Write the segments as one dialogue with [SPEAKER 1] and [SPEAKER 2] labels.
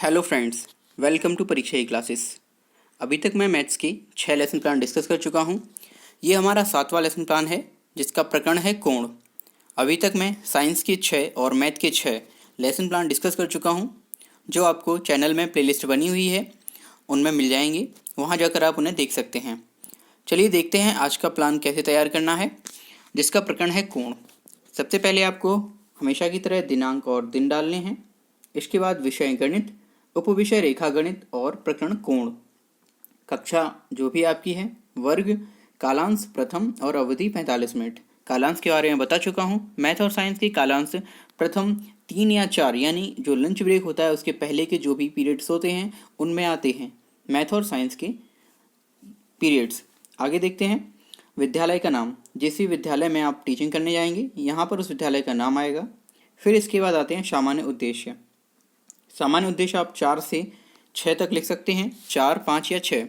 [SPEAKER 1] Hello friends, welcome to परीक्षा ई classes. अभी तक मैं मैथ्स के 6 लेसन प्लान डिस्कस कर चुका हूँ। ये हमारा 7वां लेसन प्लान है जिसका प्रकरण है कोण। अभी तक मैं साइंस के 6 और मैथ के 6 लेसन प्लान डिस्कस कर चुका हूँ, जो आपको चैनल में प्लेलिस्ट बनी हुई है उनमें मिल जाएंगे। वहाँ जाकर आप उन्हें देख सकते हैं। चलिए देखते हैं आज का प्लान कैसे तैयार करना है, जिसका प्रकरण है कोण। सबसे पहले आपको हमेशा की तरह दिनांक और दिन डालने हैं। इसके बाद विषय गणित, उपविषय रेखा गणित और प्रकरण कोण। कक्षा जो भी आपकी है, वर्ग, कालांश प्रथम और अवधि 45 मिनट। कालांश के बारे में बता चुका हूँ। मैथ और साइंस के कालांश प्रथम 3 या 4 यानी जो लंच ब्रेक होता है उसके पहले के जो भी पीरियड्स होते हैं उनमें आते हैं मैथ और साइंस के पीरियड्स। आगे देखते हैं विद्यालय का नाम। जिस भी विद्यालय में आप टीचिंग करने जाएंगे यहाँ पर उस विद्यालय का नाम आएगा। फिर इसके बाद आते हैं सामान्य उद्देश्य। सामान्य उद्देश्य आप 4 से 6 तक लिख सकते हैं, 4, 5 या 6।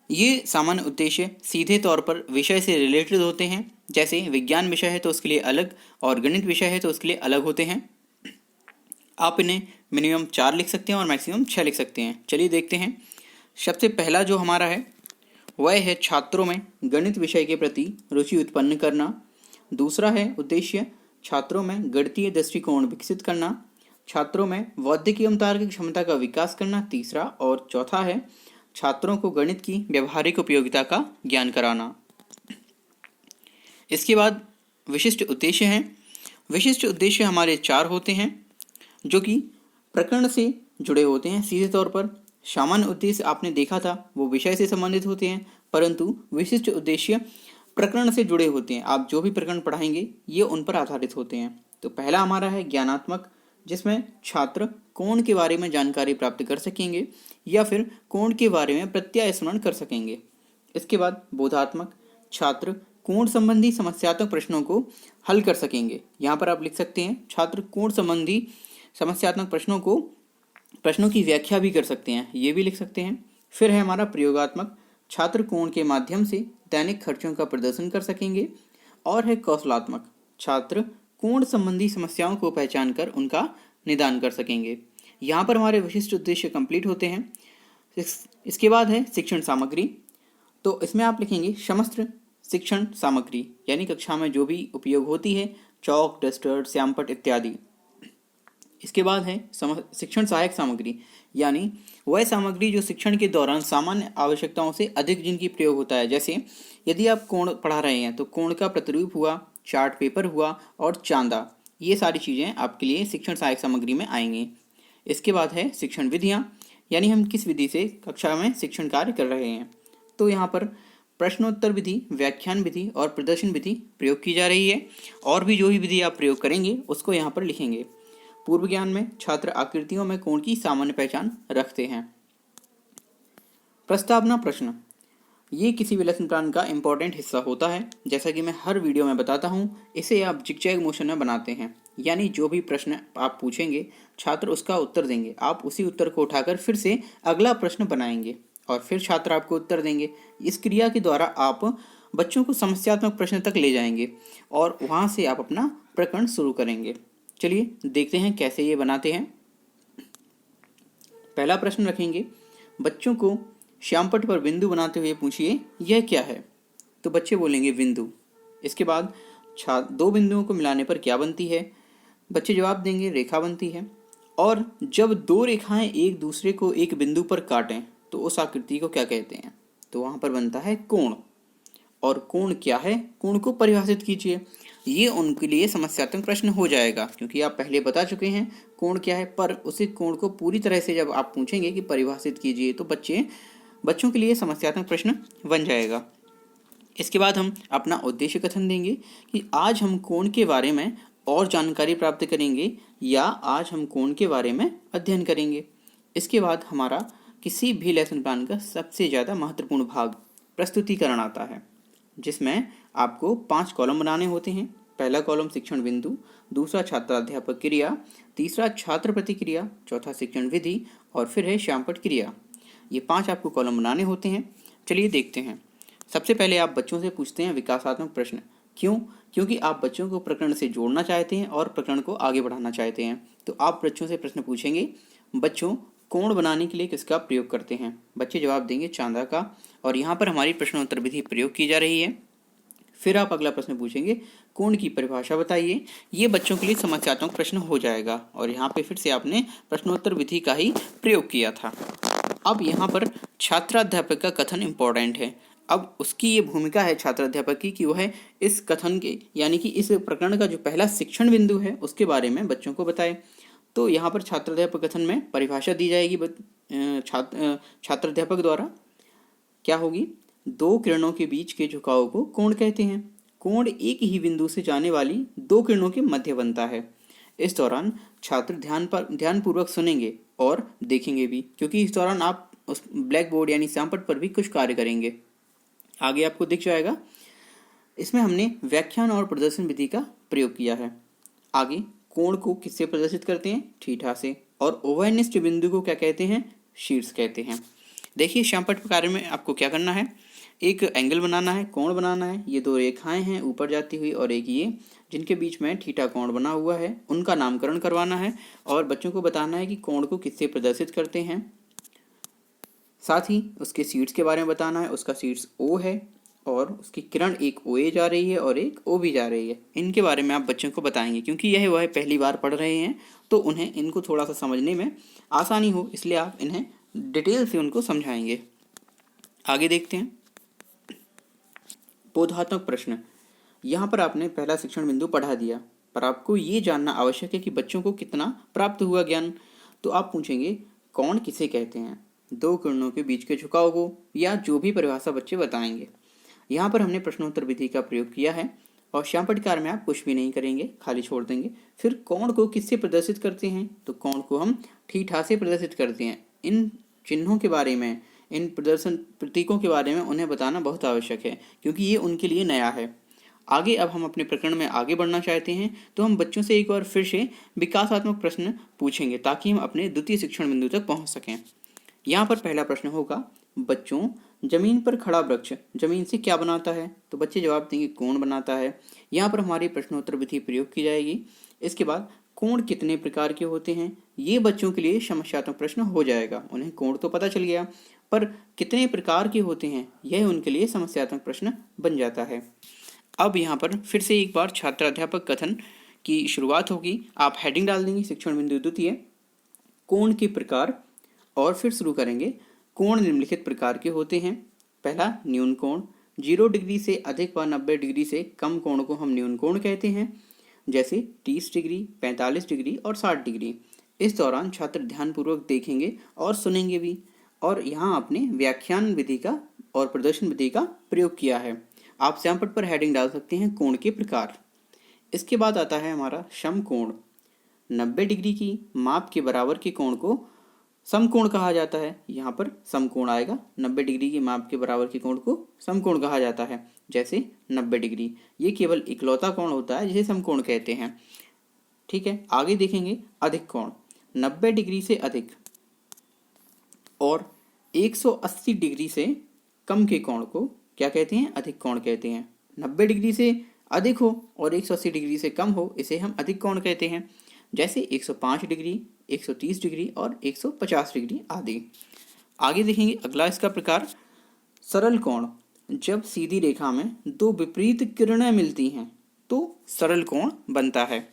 [SPEAKER 1] ये सामान्य उद्देश्य सीधे तौर पर विषय से रिलेटेड होते हैं। जैसे विज्ञान विषय है तो उसके लिए अलग और गणित विषय है तो उसके लिए अलग होते हैं। आप इन्हें मिनिमम 4 लिख सकते हैं और मैक्सिमम 6 लिख सकते हैं। चलिए देखते हैं। सबसे पहला जो हमारा है वह है छात्रों में गणित विषय के प्रति रुचि उत्पन्न करना। दूसरा है उद्देश्य छात्रों में गणितीय दृष्टिकोण विकसित करना। छात्रों में बौद्धिक एवं तार्किक क्षमता का विकास करना तीसरा। और चौथा है छात्रों को गणित की व्यवहारिक उपयोगिता का ज्ञान कराना। इसके बाद विशिष्ट उद्देश्य हैं। विशिष्ट उद्देश्य हमारे 4 होते हैं जो कि प्रकरण से जुड़े होते हैं सीधे तौर पर। सामान्य उद्देश्य आपने देखा था वो विषय से संबंधित होते हैं, परंतु विशिष्ट उद्देश्य प्रकरण से जुड़े होते हैं। आप जो भी प्रकरण पढ़ाएंगे ये उन पर आधारित होते हैं। तो पहला हमारा है ज्ञानात्मक, जिसमें छात्र कोण के बारे में जानकारी प्राप्त कर सकेंगे या फिर कोण के बारे में प्रत्यय स्मरण कर सकेंगे। इसके बाद बोधात्मक, छात्र कोण संबंधी समस्यात्मक प्रश्नों को हल कर सकेंगे। यहाँ पर आप लिख सकते हैं छात्र कोण संबंधी समस्यात्मक प्रश्नों की व्याख्या भी कर सकते हैं, ये भी लिख सकते हैं। फिर है हमारा प्रयोगात्मक, छात्र कोण के माध्यम से दैनिक खर्चों का प्रदर्शन कर सकेंगे। और है कौशलात्मक, छात्र कोण संबंधी समस्याओं को पहचान कर उनका निदान कर सकेंगे। यहाँ पर हमारे विशिष्ट उद्देश्य कंप्लीट होते हैं। इसके बाद है शिक्षण सामग्री। तो इसमें आप लिखेंगे समस्त शिक्षण सामग्री, यानी कक्षा में जो भी उपयोग होती है, चौक, डस्टर, श्यामपट्ट इत्यादि। इसके बाद है शिक्षण सहायक सामग्री, यानी वह सामग्री जो शिक्षण के दौरान सामान्य आवश्यकताओं से अधिक जिनकी प्रयोग होता है। जैसे यदि आप कोण पढ़ा रहे हैं तो कोण का प्रतिरूप हुआ, चार्ट पेपर हुआ और चांदा, ये सारी चीज़ें आपके लिए शिक्षण सहायक सामग्री में आएंगी। इसके बाद है शिक्षण विधियाँ, यानी हम किस विधि से कक्षा में शिक्षण कार्य कर रहे हैं। तो यहाँ पर प्रश्नोत्तर विधि, व्याख्यान विधि और प्रदर्शन विधि प्रयोग की जा रही है। और भी जो भी विधि आप प्रयोग करेंगे उसको यहाँ पर लिखेंगे। पूर्व ज्ञान में छात्र आकृतियों में कोण की सामान्य पहचान रखते हैं। प्रस्तावना प्रश्न, ये किसी भी लेसन प्लान का इंपॉर्टेंट हिस्सा होता है। जैसा कि मैं हर वीडियो में बताता हूँ, इसे आप जिगजैग मोशन में बनाते हैं, यानी जो भी प्रश्न आप पूछेंगे छात्र उसका उत्तर देंगे, आप उसी उत्तर को उठाकर फिर से अगला प्रश्न बनाएंगे और फिर छात्र आपको उत्तर देंगे। इस क्रिया के द्वारा आप बच्चों को समस्यात्मक प्रश्न तक ले जाएंगे और वहाँ से आप अपना प्रकरण शुरू करेंगे। चलिए देखते हैं कैसे ये बनाते हैं। पहला प्रश्न रखेंगे, बच्चों को श्यामपट्ट पर बिंदु बनाते हुए पूछिए यह क्या है। तो बच्चे बोलेंगे बिंदु। इसके बाद 2 बिंदुओं को मिलाने पर क्या बनती है। बच्चे जवाब देंगे रेखा बनती है। और जब 2 रेखाएं एक दूसरे को एक बिंदु पर काटें तो उस आकृति को क्या कहते हैं। तो वहाँ पर बनता है कोण। और कोण क्या है, कोण को परिभाषित कीजिए। ये उनके लिए समस्यात्मक प्रश्न हो जाएगा, क्योंकि आप पहले बता चुके हैं कोण क्या है, पर उसी कोण को पूरी तरह से जब आप पूछेंगे कि परिभाषित कीजिए तो बच्चों के लिए समस्यात्मक प्रश्न बन जाएगा। इसके बाद हम अपना उद्देश्य कथन देंगे कि आज हम कोण के बारे में और जानकारी प्राप्त करेंगे या आज हम कोण के बारे में अध्ययन करेंगे। इसके बाद हमारा किसी भी लेसन प्लान का सबसे ज़्यादा महत्वपूर्ण भाग प्रस्तुतिकरण आता है, जिसमें आपको 5 कॉलम बनाने होते हैं। पहला कॉलम शिक्षण बिंदु, दूसरा छात्राध्यापक क्रिया, तीसरा छात्र प्रतिक्रिया, चौथा शिक्षण विधि और फिर है श्यामपट्ट क्रिया। ये 5 आपको कॉलम बनाने होते हैं। चलिए देखते हैं। सबसे पहले आप बच्चों से पूछते हैं विकासात्मक प्रश्न। क्यों? क्योंकि आप बच्चों को प्रकरण से जोड़ना चाहते हैं और प्रकरण को आगे बढ़ाना चाहते हैं। तो आप बच्चों से प्रश्न पूछेंगे बच्चों कोण बनाने के लिए किसका प्रयोग करते हैं? बच्चे जवाब देंगे चांदा का। और यहाँ पर हमारी प्रश्नोत्तर विधि प्रयोग की जा रही है। फिर आप अगला प्रश्न पूछेंगे कोण की परिभाषा बताइए। ये बच्चों के लिए समस्यात्मक प्रश्न हो जाएगा और यहाँ पे फिर से आपने प्रश्नोत्तर विधि का ही प्रयोग किया था। अब यहाँ पर छात्राध्यापक का कथन इम्पोर्टेंट है। अब उसकी ये भूमिका है छात्राध्यापक की कि वह इस कथन के यानी कि इस प्रकरण का जो पहला शिक्षण बिंदु है उसके बारे में बच्चों को बताए। तो यहाँ पर छात्राध्यापक कथन में परिभाषा दी जाएगी छात्राध्यापक द्वारा। क्या होगी? दो किरणों के बीच के झुकाव को कोण कहते हैं। कोण एक ही बिंदु से जाने वाली दो किरणों के मध्य बनता है। इस दौरान छात्र ध्यानपूर्वक सुनेंगे और देखेंगे भी, क्योंकि इस दौरान आप उस ब्लैक बोर्ड यानी श्यामपट्ट पर भी कुछ कार्य करेंगे। आगे आपको दिख जाएगा। इसमें हमने व्याख्यान और प्रदर्शन विधि का प्रयोग किया है। आगे कोण को किससे प्रदर्शित करते हैं? थीटा से। और ओवलनिष्ठ बिंदु को क्या कहते हैं? शीर्ष कहते हैं। देखिए श्यामपट्ट कार्य में आपको क्या करना है, एक एंगल बनाना है, कोण बनाना है। ये दो रेखाएं हैं ऊपर जाती हुई और एक ये, जिनके बीच में थीटा कोण बना हुआ है, उनका नामकरण करवाना है और बच्चों को बताना है कि कोण को किससे प्रदर्शित करते हैं। साथ ही उसके शीर्ष के बारे में बताना है। उसका शीर्ष O है और उसकी किरण एक OA जा रही है और एक O भी जा रही है। इनके बारे में आप बच्चों को बताएंगे, क्योंकि यह वह पहली बार पढ़ रहे हैं तो उन्हें इनको थोड़ा सा समझने में आसानी हो, इसलिए आप इन्हें डिटेल से उनको समझाएंगे। आगे देखते हैं बोधात्मक प्रश्न। यहाँ पर आपने पहला शिक्षण बिंदु पढ़ा दिया, पर आपको ये जानना आवश्यक है कि बच्चों को कितना प्राप्त हुआ ज्ञान। तो आप पूछेंगे कोण किसे कहते हैं? दो किरणों के बीच के झुकाव को, या जो भी परिभाषा बच्चे बताएंगे। यहाँ पर हमने प्रश्नोत्तर विधि का प्रयोग किया है और श्यामपट्ट कार्य में आप कुछ भी नहीं करेंगे, खाली छोड़ देंगे। फिर कोण को किससे प्रदर्शित करते हैं? तो कोण को हम थीटा से प्रदर्शित करते हैं। इन चिन्हों के बारे में, इन प्रदर्शन प्रतीकों के बारे में उन्हें बताना बहुत आवश्यक है, क्योंकि ये उनके लिए नया है। आगे अब हम अपने प्रकरण में आगे बढ़ना चाहते हैं, तो हम बच्चों से एक बार फिर से विकासात्मक प्रश्न पूछेंगे ताकि हम अपने द्वितीय शिक्षण बिंदु तक पहुंच सकें। यहाँ पर पहला प्रश्न होगा, बच्चों जमीन पर खड़ा वृक्ष जमीन से क्या बनाता है? तो बच्चे जवाब देंगे कोण बनाता है। यहाँ पर हमारी प्रश्नोत्तर विधि प्रयोग की जाएगी। इसके बाद कोण कितने प्रकार के होते हैं? ये बच्चों के लिए समस्यात्मक प्रश्न हो जाएगा। उन्हें कोण तो पता चल गया, पर कितने प्रकार के होते हैं यह उनके लिए समस्यात्मक प्रश्न बन जाता है। अब यहाँ पर फिर से एक बार छात्राध्यापक कथन की शुरुआत होगी। आप हेडिंग डाल देंगे शिक्षण बिंदु द्वितीय, कोण के प्रकार, और फिर शुरू करेंगे। कोण निम्नलिखित प्रकार के होते हैं। पहला न्यून कोण, 0 डिग्री से अधिक व 90 डिग्री से कम कोण को हम न्यून कोण कहते हैं, जैसे 30 डिग्री, 45 डिग्री और 60 डिग्री। इस दौरान छात्र ध्यानपूर्वक देखेंगे और सुनेंगे भी। और यहाँ आपने व्याख्यान विधि का और प्रदर्शन विधि का प्रयोग किया है। आप श्यामपट्ट पर हेडिंग डाल सकते हैं कोण के प्रकार। इसके बाद आता है हमारा समकोण। 90 डिग्री की माप के बराबर के कोण को समकोण कहा जाता है। यहाँ पर समकोण आएगा। 90 डिग्री की माप के बराबर के कोण को समकोण कहा जाता है, जैसे 90 डिग्री। ये केवल इकलौता कोण होता है जिसे समकोण कहते हैं। ठीक है, आगे देखेंगे अधिक कोण। 90 डिग्री से अधिक और 180 डिग्री से कम के कोण को क्या कहते हैं? अधिक कोण कहते हैं। 90 डिग्री से अधिक हो और 180 डिग्री से कम हो, इसे हम अधिक कोण कहते हैं, जैसे 105 डिग्री, 130 डिग्री और 150 डिग्री आदि। आगे देखेंगे अगला इसका प्रकार सरल कोण। जब सीधी रेखा में दो विपरीत किरणें मिलती हैं तो सरल कोण बनता है।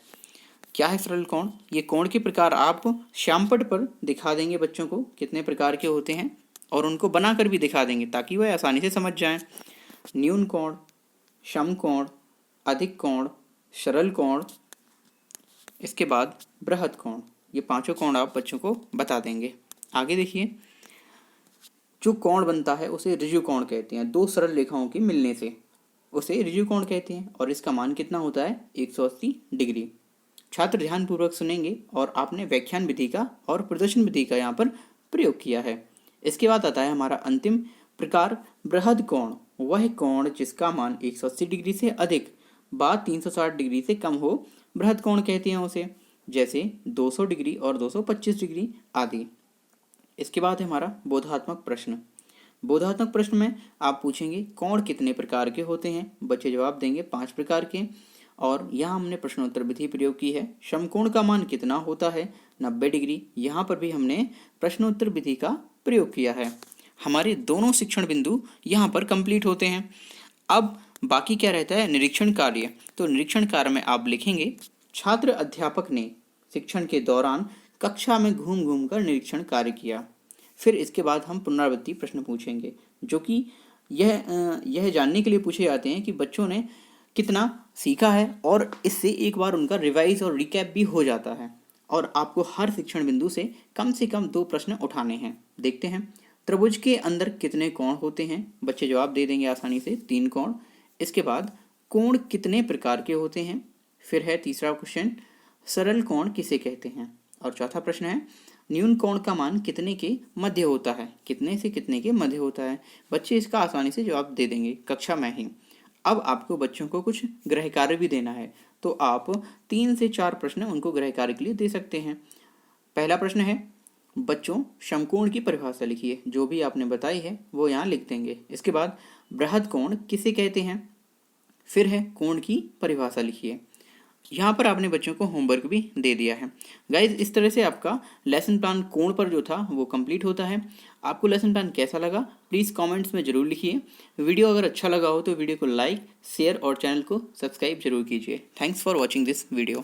[SPEAKER 1] क्या है सरल कोण? ये कोण के प्रकार आप श्यामपट्ट पर दिखा देंगे बच्चों को कितने प्रकार के होते हैं, और उनको बनाकर भी दिखा देंगे ताकि वह आसानी से समझ जाएं। न्यून कोण, समकोण, अधिक कोण, सरल कोण, इसके बाद बृहद कोण। ये पांचों कोण आप बच्चों को बता देंगे। आगे देखिए, जो कोण बनता है उसे ऋजु कोण कहते हैं। दो सरल रेखाओं के मिलने से उसे ऋजु कोण कहते हैं, और इसका मान कितना होता है? 180 डिग्री। छात्र ध्यानपूर्वक सुनेंगे और आपने व्याख्यान विधि का और प्रदर्शन विधि का यहाँ पर प्रयोग किया है। इसके बाद आता है हमारा अंतिम प्रकार बृहद कोण। वह कोण जिसका मान 180 डिग्री से अधिक व 360 डिग्री से कम हो, बृहद कोण कहते हैं उसे, जैसे 200 डिग्री और 225 डिग्री आदि। इसके बाद है हमारा बोधात्मक प्रश्न। बोधात्मक प्रश्न में आप पूछेंगे कोण कितने प्रकार के होते हैं? बच्चे जवाब देंगे 5 प्रकार के, और यहाँ हमने प्रश्नोत्तर विधि प्रयोग की है। समकोण का मान कितना होता है? 90 डिग्री। यहाँ पर भी हमने प्रश्नोत्तर विधि का प्रयोग किया है। हमारे दोनों शिक्षण बिंदु यहाँ पर कंप्लीट होते हैं। अब बाकी क्या रहता है? निरीक्षण कार्य। तो निरीक्षण कार्य में आप लिखेंगे, छात्र अध्यापक ने शिक्षण के दौरान कक्षा में घूम घूम कर निरीक्षण कार्य किया। फिर इसके बाद हम पुनरावृत्ति प्रश्न पूछेंगे, जो कि यह जानने के लिए पूछे जाते हैं कि बच्चों ने कितना सीखा है, और इससे एक बार उनका रिवाइज और रिकैप भी हो जाता है। और आपको हर शिक्षण बिंदु से कम 2 प्रश्न उठाने हैं। देखते हैं, त्रिभुज के अंदर कितने कोण होते हैं? बच्चे जवाब दे देंगे आसानी से, 3 कोण। इसके बाद कोण कितने प्रकार के होते हैं? फिर है तीसरा क्वेश्चन, सरल कोण किसे कहते हैं? और चौथा प्रश्न है, न्यून कोण का मान कितने के मध्य होता है? कितने से कितने के मध्य होता है? बच्चे इसका आसानी से जवाब दे देंगे कक्षा में ही। अब आपको बच्चों को कुछ गृह कार्य भी देना है, तो आप 3 से 4 प्रश्न उनको गृह कार्य के लिए दे सकते हैं। पहला प्रश्न है, बच्चों समकोण की परिभाषा लिखिए। जो भी आपने बताई है वो यहाँ लिख देंगे। इसके बाद बृहद कोण किसे कहते हैं? फिर है कोण की परिभाषा लिखिए। यहाँ पर आपने बच्चों को होमवर्क भी दे दिया है। गाइज, इस तरह से आपका लेसन प्लान कोण पर जो था वो कंप्लीट होता है। आपको लेसन प्लान कैसा लगा प्लीज़ कमेंट्स में ज़रूर लिखिए। वीडियो अगर अच्छा लगा हो तो वीडियो को लाइक, शेयर और चैनल को सब्सक्राइब जरूर कीजिए। Thanks for watching this video.